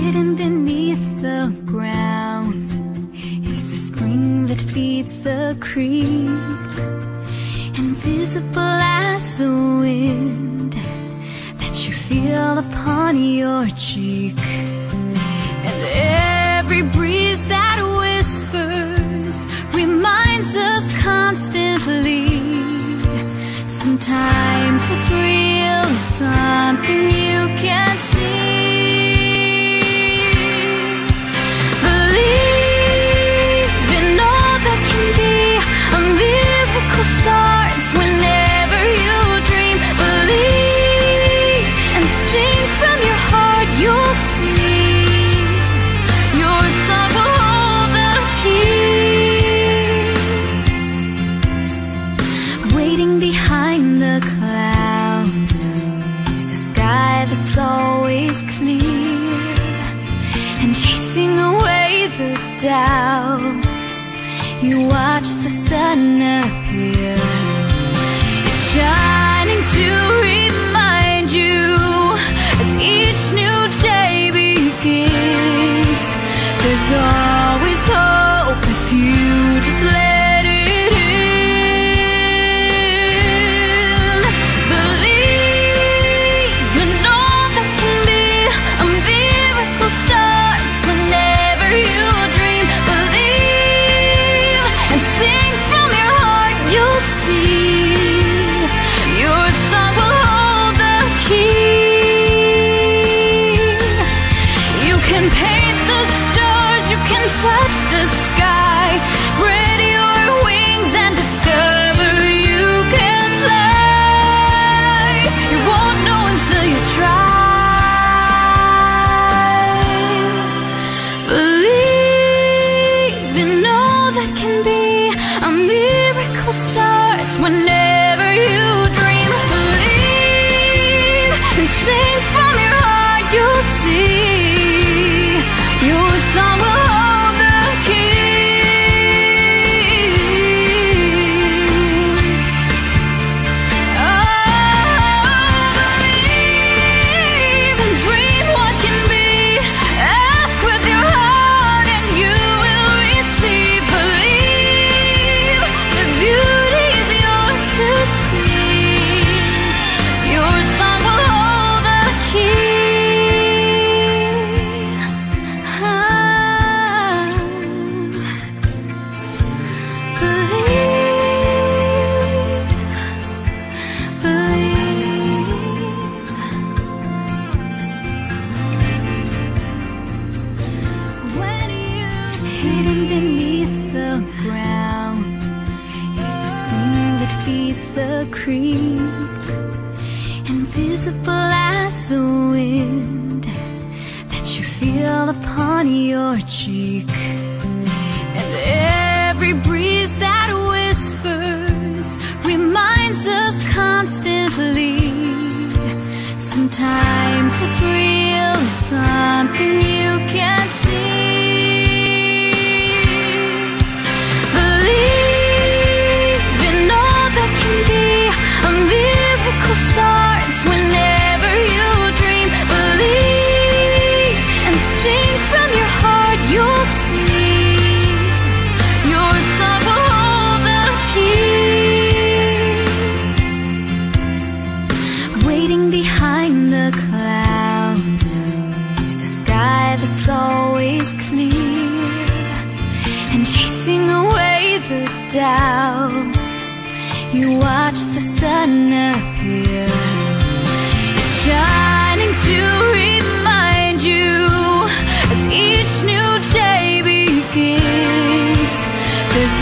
Hidden beneath the ground is the spring that feeds the creek, invisible as the wind that you feel upon your cheek. And every breeze that whispers reminds us constantly, sometimes what's real is something you can't see. Stars whenever you dream. Believe and sing from your heart. You'll see your song will hold the key. Waiting behind the clouds is a sky that's always clear, and chasing away the doubts, you watch the sun appear. It's shining to remind you as each new day begins. There's always hope if you just let it in. Believe in all that can be. A miracle starts whenever you dream. Believe and sing from your heart. You'll see your song will hold the key. You can paint the stars, you can touch the sky, spread your wings and discover you can fly. You won't know until you try. Believe in all that can be. A miracle starts whenever you dream. Believe and sing from your heart. You'll see your song will hold the key. Oh, believe and dream what can be. Ask with your heart and you will receive. Believe the beauty is yours to see. Your song will hold the key. When you're hidden beneath the ground is the spring that feeds the creek, invisible as the wind that you feel upon your cheek. And every breeze that whispers reminds us constantly, sometimes what's real is something you can't see. Believe in all that can be. A miracle starts whenever you dream. Believe and sing from your heart. You'll see your song will hold the key. Waiting behind the clouds is a sky that's always clear, and chasing away the doubts, you watch the sun appear. It's shining to remind you as each new day begins. There's